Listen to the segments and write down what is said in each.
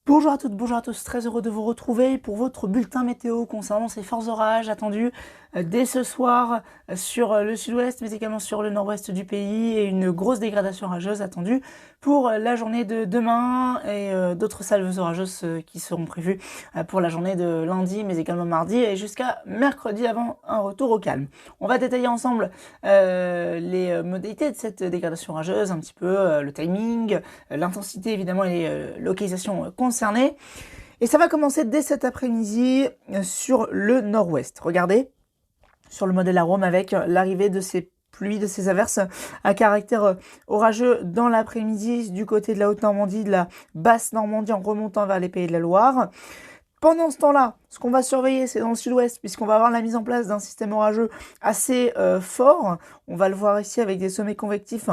Bonjour à toutes, bonjour à tous, très heureux de vous retrouver pour votre bulletin météo concernant ces forts orages attendus dès ce soir sur le sud-ouest mais également sur le nord-ouest du pays et une grosse dégradation orageuse attendue pour la journée de demain et d'autres salves orageuses qui seront prévues pour la journée de lundi mais également mardi et jusqu'à mercredi avant un retour au calme. On va détailler ensemble les modalités de cette dégradation orageuse, un petit peu le timing, l'intensité évidemment et les localisations concernées. Et ça va commencer dès cet après-midi sur le nord-ouest. Regardez sur le modèle arôme avec l'arrivée de ces pluies, de ces averses à caractère orageux dans l'après-midi du côté de la Haute-Normandie, de la Basse-Normandie en remontant vers les Pays de la Loire. Pendant ce temps-là, ce qu'on va surveiller, c'est dans le sud-ouest, puisqu'on va avoir la mise en place d'un système orageux assez fort. On va le voir ici avec des sommets convectifs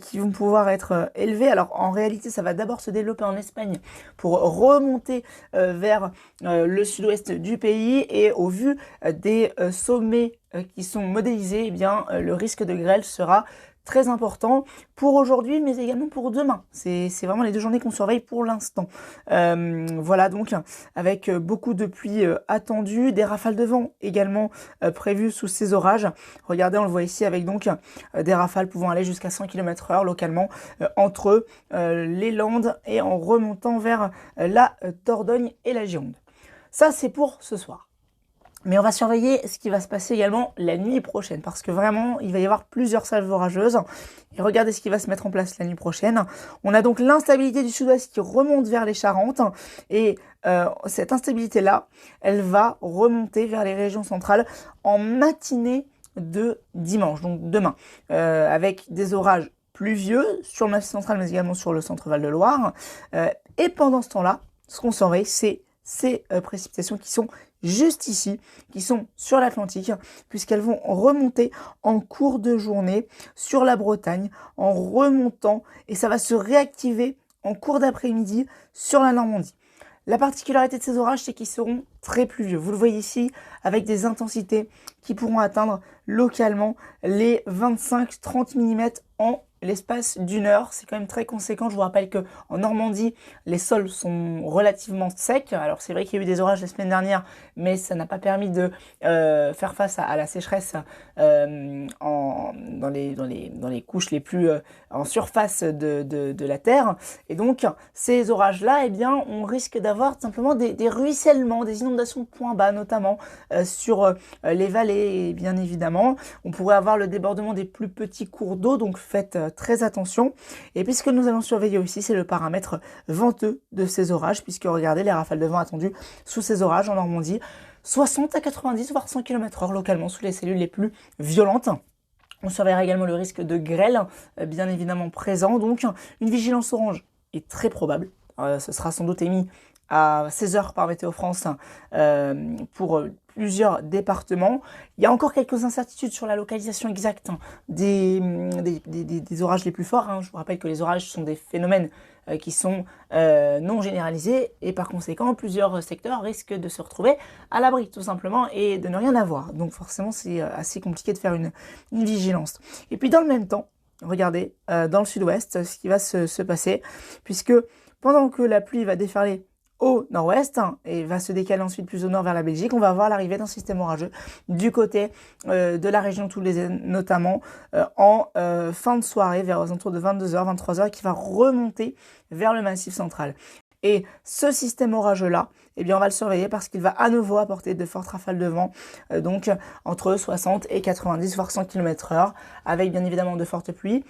qui vont pouvoir être élevés. Alors en réalité, ça va d'abord se développer en Espagne pour remonter vers le sud-ouest du pays. Et au vu des sommets qui sont modélisés, eh bien, le risque de grêle sera très important pour aujourd'hui mais également pour demain. C'est vraiment les deux journées qu'on surveille pour l'instant. Voilà donc avec beaucoup de pluie attendue, des rafales de vent également prévues sous ces orages. Regardez, on le voit ici avec donc des rafales pouvant aller jusqu'à 100 km/h localement entre les Landes et en remontant vers la Dordogne et la Gironde. Ça c'est pour ce soir. Mais on va surveiller ce qui va se passer également la nuit prochaine, parce que vraiment, il va y avoir plusieurs salves orageuses. Et regardez ce qui va se mettre en place la nuit prochaine. On a donc l'instabilité du sud-ouest qui remonte vers les Charentes. Et cette instabilité-là, elle va remonter vers les régions centrales en matinée de dimanche, donc demain, avec des orages pluvieux sur le massif central, mais également sur le centre Val-de-Loire. Et pendant ce temps-là, ce qu'on surveille, c'est ces précipitations qui sont juste ici, qui sont sur l'Atlantique, puisqu'elles vont remonter en cours de journée sur la Bretagne, en remontant, et ça va se réactiver en cours d'après-midi sur la Normandie. La particularité de ces orages, c'est qu'ils seront très pluvieux. Vous le voyez ici, avec des intensités qui pourront atteindre localement les 25-30 mm en l'espace d'une heure. C'est quand même très conséquent. Je vous rappelle qu'en Normandie, les sols sont relativement secs. Alors c'est vrai qu'il y a eu des orages la semaine dernière, mais ça n'a pas permis de faire face à la sécheresse dans les couches les plus en surface de la terre. Et donc ces orages-là, eh bien, on risque d'avoir simplement des ruissellements, des inondations de points bas, notamment sur les vallées, et bien évidemment. On pourrait avoir le débordement des plus petits cours d'eau, donc faites très attention. Et puis ce que nous allons surveiller aussi, c'est le paramètre venteux de ces orages, puisque regardez les rafales de vent attendues sous ces orages en Normandie, 60 à 90 voire 100 km/h localement sous les cellules les plus violentes. On surveillera également le risque de grêle, bien évidemment présent, donc une vigilance orange est très probable. Ce sera sans doute émis à 16h par Météo France pour plusieurs départements. Il y a encore quelques incertitudes sur la localisation exacte des orages les plus forts. Je vous rappelle que les orages sont des phénomènes qui sont non généralisés et par conséquent plusieurs secteurs risquent de se retrouver à l'abri tout simplement et de ne rien avoir. Donc forcément c'est assez compliqué de faire une vigilance. Et puis dans le même temps, regardez dans le sud-ouest ce qui va se passer, puisque pendant que la pluie va déferler au nord-ouest et va se décaler ensuite plus au nord vers la Belgique, on va avoir l'arrivée d'un système orageux du côté de la région toulousaine, notamment en fin de soirée, vers aux alentours de 22h, 23h, qui va remonter vers le massif central. Et ce système orageux-là, eh bien, on va le surveiller parce qu'il va à nouveau apporter de fortes rafales de vent, donc entre 60 et 90, voire 100 km/h, avec bien évidemment de fortes pluies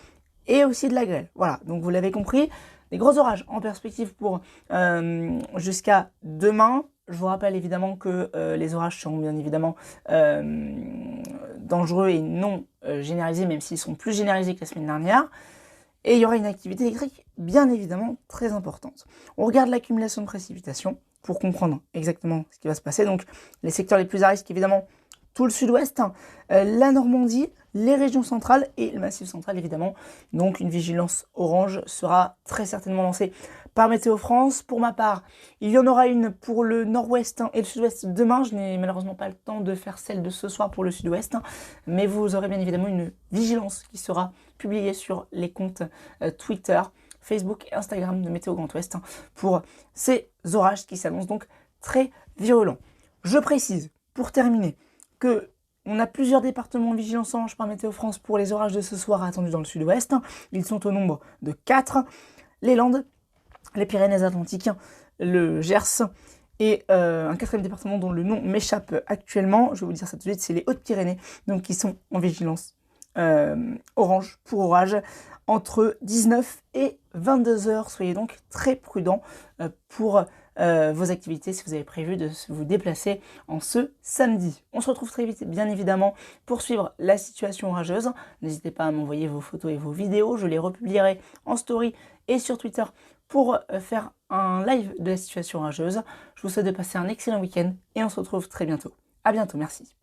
et aussi de la grêle. Voilà, donc vous l'avez compris, des gros orages en perspective pour jusqu'à demain. Je vous rappelle évidemment que les orages sont bien évidemment dangereux et non généralisés, même s'ils sont plus généralisés que la semaine dernière. Et il y aura une activité électrique bien évidemment très importante. On regarde l'accumulation de précipitations pour comprendre exactement ce qui va se passer. Donc les secteurs les plus à risque, évidemment, tout le sud-ouest, la Normandie, les régions centrales et le massif central évidemment. Donc une vigilance orange sera très certainement lancée par Météo France. Pour ma part, il y en aura une pour le nord-ouest et le sud-ouest demain. Je n'ai malheureusement pas le temps de faire celle de ce soir pour le sud-ouest, mais vous aurez bien évidemment une vigilance qui sera publiée sur les comptes Twitter Facebook et Instagram de Météo Grand Ouest pour ces orages qui s'annoncent donc très virulents. Je précise, pour terminer, que on a plusieurs départements en vigilance orange par Météo France pour les orages de ce soir attendus dans le sud-ouest. Ils sont au nombre de 4. Les Landes, les Pyrénées-Atlantiques, le Gers et un 4e département dont le nom m'échappe actuellement. Je vais vous dire ça tout de suite, c'est les Hautes-Pyrénées, donc qui sont en vigilance orange pour orage entre 19 et 22 heures. Soyez donc très prudents pour vos activités si vous avez prévu de vous déplacer en ce samedi. On se retrouve très vite, bien évidemment, pour suivre la situation orageuse. N'hésitez pas à m'envoyer vos photos et vos vidéos. Je les republierai en story et sur Twitter pour faire un live de la situation orageuse. Je vous souhaite de passer un excellent week-end et on se retrouve très bientôt. À bientôt, merci.